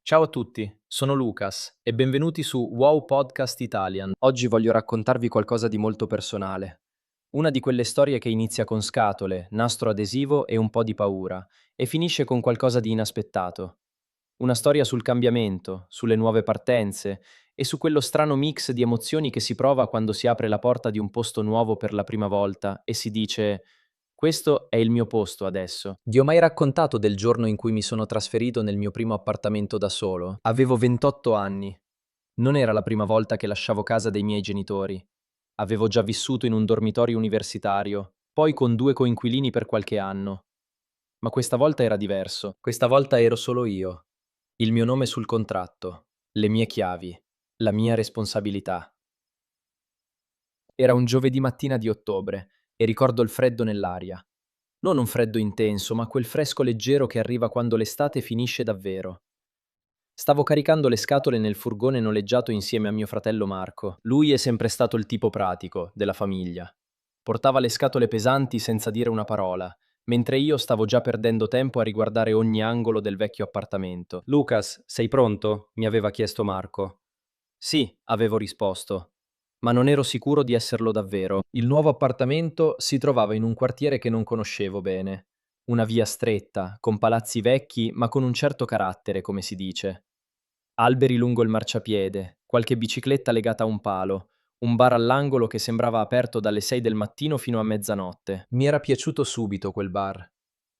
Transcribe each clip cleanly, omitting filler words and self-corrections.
Ciao a tutti, sono Lucas e benvenuti su Wow Podcast Italian. Oggi voglio raccontarvi qualcosa di molto personale. Una di quelle storie che inizia con scatole, nastro adesivo e un po' di paura e finisce con qualcosa di inaspettato. Una storia sul cambiamento, sulle nuove partenze e su quello strano mix di emozioni che si prova quando si apre la porta di un posto nuovo per la prima volta e si dice: questo è il mio posto adesso. Vi ho mai raccontato del giorno in cui mi sono trasferito nel mio primo appartamento da solo? Avevo 28 anni. Non era la prima volta che lasciavo casa dei miei genitori. Avevo già vissuto in un dormitorio universitario, poi con due coinquilini per qualche anno. Ma questa volta era diverso. Questa volta ero solo io. Il mio nome sul contratto, le mie chiavi, la mia responsabilità. Era un giovedì mattina di ottobre e ricordo il freddo nell'aria. Non un freddo intenso, ma quel fresco leggero che arriva quando l'estate finisce davvero. Stavo caricando le scatole nel furgone noleggiato insieme a mio fratello Marco. Lui è sempre stato il tipo pratico della famiglia. Portava le scatole pesanti senza dire una parola, mentre io stavo già perdendo tempo a riguardare ogni angolo del vecchio appartamento. Lucas, sei pronto? Mi aveva chiesto Marco. Sì, avevo risposto, ma non ero sicuro di esserlo davvero. Il nuovo appartamento si trovava in un quartiere che non conoscevo bene. Una via stretta, con palazzi vecchi, ma con un certo carattere, come si dice. Alberi lungo il marciapiede, qualche bicicletta legata a un palo, un bar all'angolo che sembrava aperto dalle 6 del mattino fino a mezzanotte. Mi era piaciuto subito quel bar.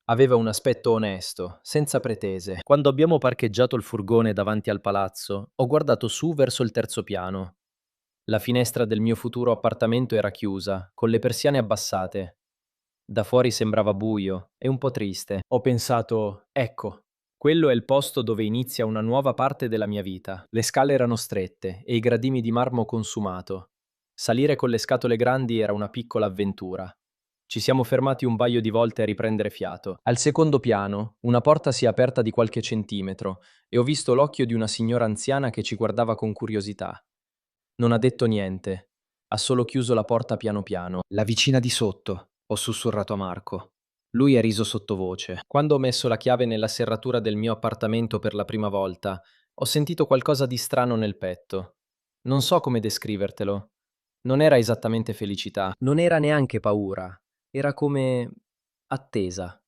Aveva un aspetto onesto, senza pretese. Quando abbiamo parcheggiato il furgone davanti al palazzo, ho guardato su verso il terzo piano. La finestra del mio futuro appartamento era chiusa, con le persiane abbassate. Da fuori sembrava buio e un po' triste. Ho pensato, ecco, quello è il posto dove inizia una nuova parte della mia vita. Le scale erano strette e i gradini di marmo consumato. Salire con le scatole grandi era una piccola avventura. Ci siamo fermati un paio di volte a riprendere fiato. Al secondo piano, una porta si è aperta di qualche centimetro e ho visto l'occhio di una signora anziana che ci guardava con curiosità. Non ha detto niente, ha solo chiuso la porta piano piano. La vicina di sotto, ho sussurrato a Marco. Lui ha riso sottovoce. Quando ho messo la chiave nella serratura del mio appartamento per la prima volta, ho sentito qualcosa di strano nel petto. Non so come descrivertelo. Non era esattamente felicità, non era neanche paura, era come attesa.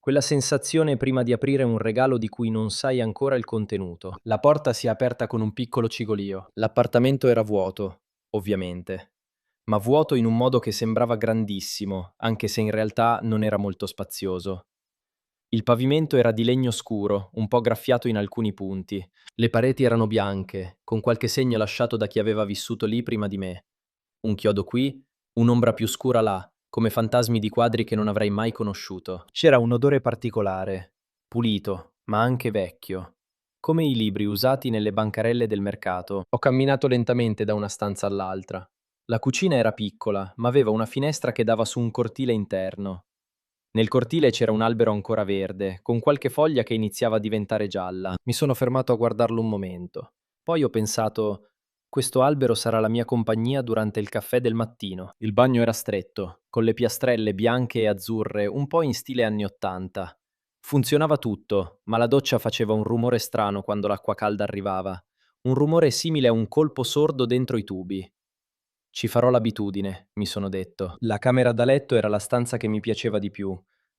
Quella sensazione prima di aprire un regalo di cui non sai ancora il contenuto. La porta si è aperta con un piccolo cigolio. L'appartamento era vuoto, ovviamente, ma vuoto in un modo che sembrava grandissimo, anche se in realtà non era molto spazioso. Il pavimento era di legno scuro, un po' graffiato in alcuni punti. Le pareti erano bianche, con qualche segno lasciato da chi aveva vissuto lì prima di me. Un chiodo qui, un'ombra più scura là, come fantasmi di quadri che non avrei mai conosciuto. C'era un odore particolare, pulito, ma anche vecchio, come i libri usati nelle bancarelle del mercato. Ho camminato lentamente da una stanza all'altra. La cucina era piccola, ma aveva una finestra che dava su un cortile interno. Nel cortile c'era un albero ancora verde, con qualche foglia che iniziava a diventare gialla. Mi sono fermato a guardarlo un momento. Poi ho pensato, questo albero sarà la mia compagnia durante il caffè del mattino. Il bagno era stretto, con le piastrelle bianche e azzurre, un po' in stile anni '80. Funzionava tutto, ma la doccia faceva un rumore strano quando l'acqua calda arrivava. Un rumore simile a un colpo sordo dentro i tubi. Ci farò l'abitudine, mi sono detto. La camera da letto era la stanza che mi piaceva di più.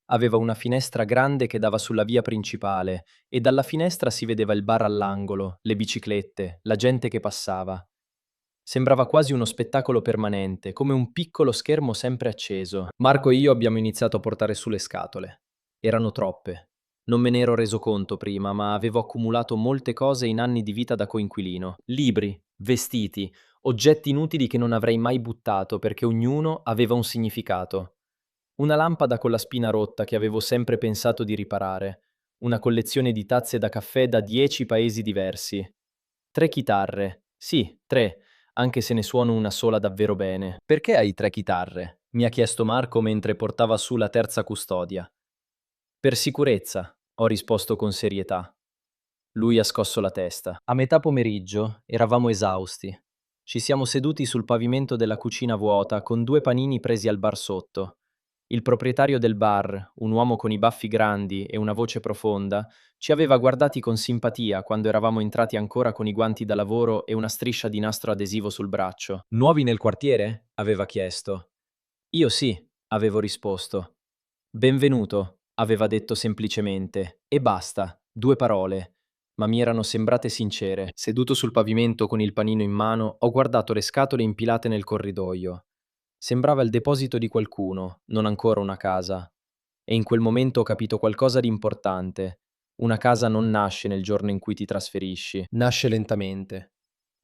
Aveva una finestra grande che dava sulla via principale e dalla finestra si vedeva il bar all'angolo, le biciclette, la gente che passava. Sembrava quasi uno spettacolo permanente, come un piccolo schermo sempre acceso. Marco e io abbiamo iniziato a portare su le scatole. Erano troppe. Non me ne ero reso conto prima, ma avevo accumulato molte cose in anni di vita da coinquilino. Libri, vestiti, oggetti inutili che non avrei mai buttato perché ognuno aveva un significato. Una lampada con la spina rotta che avevo sempre pensato di riparare. Una collezione di tazze da caffè da 10 paesi diversi. 3 chitarre. Sì, 3, anche se ne suono una sola davvero bene. Perché hai 3 chitarre? Mi ha chiesto Marco mentre portava su la terza custodia. Per sicurezza, ho risposto con serietà. Lui ha scosso la testa. A metà pomeriggio eravamo esausti. Ci siamo seduti sul pavimento della cucina vuota con due panini presi al bar sotto. Il proprietario del bar, un uomo con i baffi grandi e una voce profonda, ci aveva guardati con simpatia quando eravamo entrati ancora con i guanti da lavoro e una striscia di nastro adesivo sul braccio. Nuovi nel quartiere? Aveva chiesto. Io sì, avevo risposto. Benvenuto, aveva detto semplicemente, e basta, due parole, ma mi erano sembrate sincere. Seduto sul pavimento con il panino in mano, ho guardato le scatole impilate nel corridoio. Sembrava il deposito di qualcuno, non ancora una casa. E in quel momento ho capito qualcosa di importante. Una casa non nasce nel giorno in cui ti trasferisci, nasce lentamente.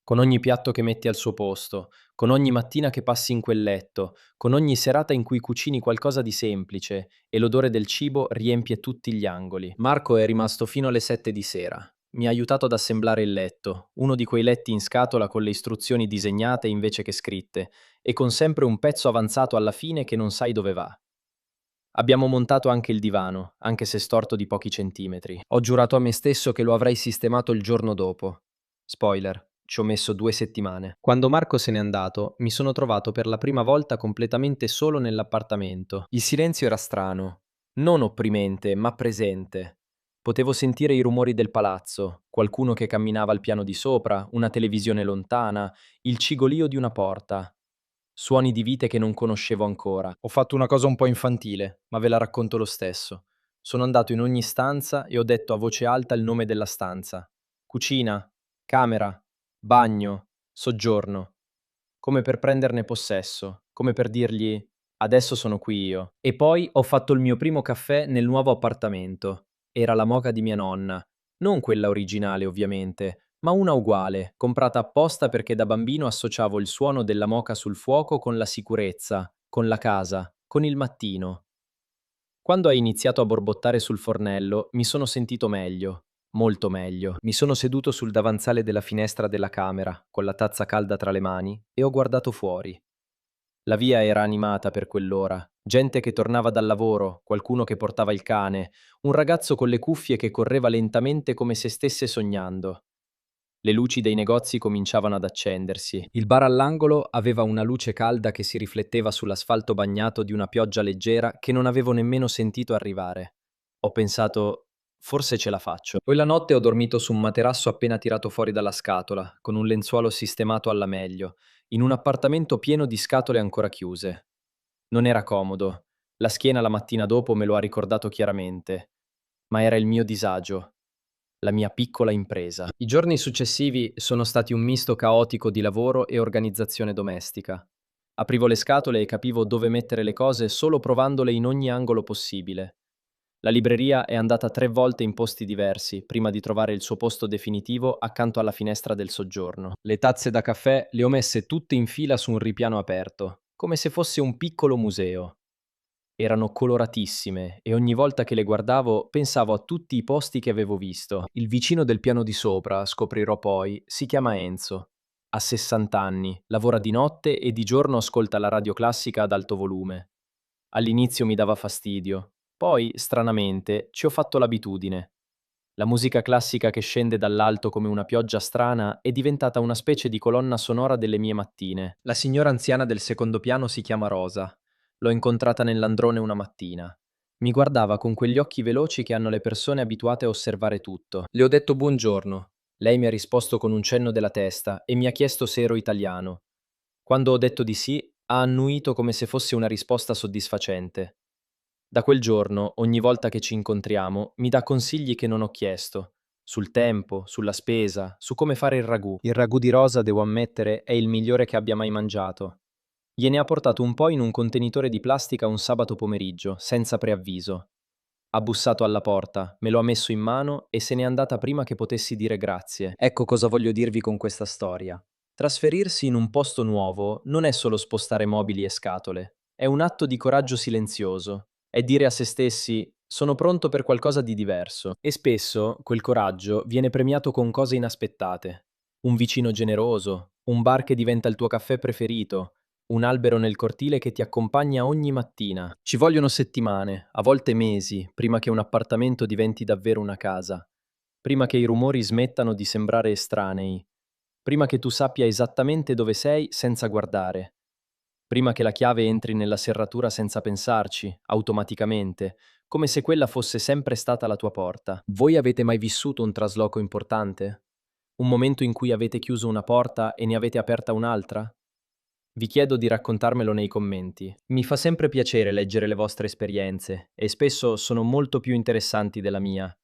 Con ogni piatto che metti al suo posto, con ogni mattina che passi in quel letto, con ogni serata in cui cucini qualcosa di semplice e l'odore del cibo riempie tutti gli angoli. Marco è rimasto fino alle 7 di sera. Mi ha aiutato ad assemblare il letto, uno di quei letti in scatola con le istruzioni disegnate invece che scritte, e con sempre un pezzo avanzato alla fine che non sai dove va. Abbiamo montato anche il divano, anche se storto di pochi centimetri. Ho giurato a me stesso che lo avrei sistemato il giorno dopo. Spoiler, ci ho messo 2 settimane. Quando Marco se n'è andato, mi sono trovato per la prima volta completamente solo nell'appartamento. Il silenzio era strano, non opprimente, ma presente. Potevo sentire i rumori del palazzo, qualcuno che camminava al piano di sopra, una televisione lontana, il cigolio di una porta. Suoni di vite che non conoscevo ancora. Ho fatto una cosa un po' infantile, ma ve la racconto lo stesso. Sono andato in ogni stanza e ho detto a voce alta il nome della stanza. Cucina, camera, bagno, soggiorno. Come per prenderne possesso, come per dirgli adesso sono qui io. E poi ho fatto il mio primo caffè nel nuovo appartamento. Era la moka di mia nonna. Non quella originale, ovviamente, ma una uguale, comprata apposta perché da bambino associavo il suono della moka sul fuoco con la sicurezza, con la casa, con il mattino. Quando ha iniziato a borbottare sul fornello, mi sono sentito meglio, molto meglio. Mi sono seduto sul davanzale della finestra della camera, con la tazza calda tra le mani, e ho guardato fuori. La via era animata per quell'ora. Gente che tornava dal lavoro, qualcuno che portava il cane, un ragazzo con le cuffie che correva lentamente come se stesse sognando. Le luci dei negozi cominciavano ad accendersi. Il bar all'angolo aveva una luce calda che si rifletteva sull'asfalto bagnato di una pioggia leggera che non avevo nemmeno sentito arrivare. Ho pensato, forse ce la faccio. Quella notte ho dormito su un materasso appena tirato fuori dalla scatola, con un lenzuolo sistemato alla meglio, in un appartamento pieno di scatole ancora chiuse. Non era comodo. La schiena la mattina dopo me lo ha ricordato chiaramente, ma era il mio disagio, la mia piccola impresa. I giorni successivi sono stati un misto caotico di lavoro e organizzazione domestica. Aprivo le scatole e capivo dove mettere le cose solo provandole in ogni angolo possibile. La libreria è andata 3 volte in posti diversi prima di trovare il suo posto definitivo accanto alla finestra del soggiorno. Le tazze da caffè le ho messe tutte in fila su un ripiano aperto, come se fosse un piccolo museo. Erano coloratissime e ogni volta che le guardavo pensavo a tutti i posti che avevo visto. Il vicino del piano di sopra, scoprirò poi, si chiama Enzo. Ha 60 anni, lavora di notte e di giorno ascolta la radio classica ad alto volume. All'inizio mi dava fastidio, poi, stranamente, ci ho fatto l'abitudine. La musica classica che scende dall'alto come una pioggia strana è diventata una specie di colonna sonora delle mie mattine. La signora anziana del secondo piano si chiama Rosa. L'ho incontrata nell'androne una mattina. Mi guardava con quegli occhi veloci che hanno le persone abituate a osservare tutto. Le ho detto buongiorno. Lei mi ha risposto con un cenno della testa e mi ha chiesto se ero italiano. Quando ho detto di sì, ha annuito come se fosse una risposta soddisfacente. Da quel giorno, ogni volta che ci incontriamo, mi dà consigli che non ho chiesto. Sul tempo, sulla spesa, su come fare il ragù. Il ragù di Rosa, devo ammettere, è il migliore che abbia mai mangiato. Gliene ha portato un po' in un contenitore di plastica un sabato pomeriggio, senza preavviso. Ha bussato alla porta, me lo ha messo in mano e se n'è andata prima che potessi dire grazie. Ecco cosa voglio dirvi con questa storia. Trasferirsi in un posto nuovo non è solo spostare mobili e scatole, è un atto di coraggio silenzioso. È dire a se stessi sono pronto per qualcosa di diverso. E spesso quel coraggio viene premiato con cose inaspettate. Un vicino generoso, un bar che diventa il tuo caffè preferito, un albero nel cortile che ti accompagna ogni mattina. Ci vogliono settimane, a volte mesi, prima che un appartamento diventi davvero una casa. Prima che i rumori smettano di sembrare estranei. Prima che tu sappia esattamente dove sei senza guardare. prima che la chiave entri nella serratura senza pensarci, automaticamente, come se quella fosse sempre stata la tua porta. Voi avete mai vissuto un trasloco importante? Un momento in cui avete chiuso una porta e ne avete aperta un'altra? Vi chiedo di raccontarmelo nei commenti. Mi fa sempre piacere leggere le vostre esperienze e spesso sono molto più interessanti della mia.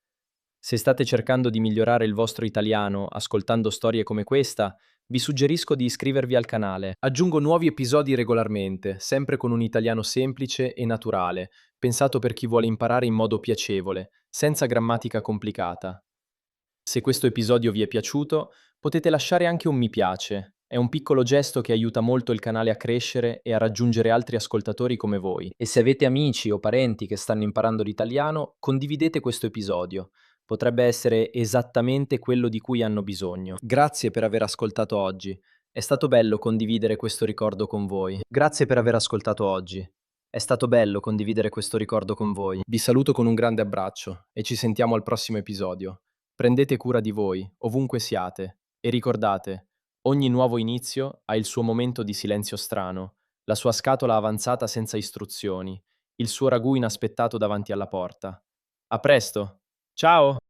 Se state cercando di migliorare il vostro italiano ascoltando storie come questa, vi suggerisco di iscrivervi al canale. Aggiungo nuovi episodi regolarmente, sempre con un italiano semplice e naturale, pensato per chi vuole imparare in modo piacevole, senza grammatica complicata. Se questo episodio vi è piaciuto, potete lasciare anche un mi piace. È un piccolo gesto che aiuta molto il canale a crescere e a raggiungere altri ascoltatori come voi. E se avete amici o parenti che stanno imparando l'italiano, condividete questo episodio. Potrebbe essere esattamente quello di cui hanno bisogno. Grazie per aver ascoltato oggi. È stato bello condividere questo ricordo con voi. Grazie per aver ascoltato oggi. È stato bello condividere questo ricordo con voi. Vi saluto con un grande abbraccio e ci sentiamo al prossimo episodio. Prendete cura di voi, ovunque siate, e ricordate, ogni nuovo inizio ha il suo momento di silenzio strano, la sua scatola avanzata senza istruzioni, il suo ragù inaspettato davanti alla porta. A presto! Ciao!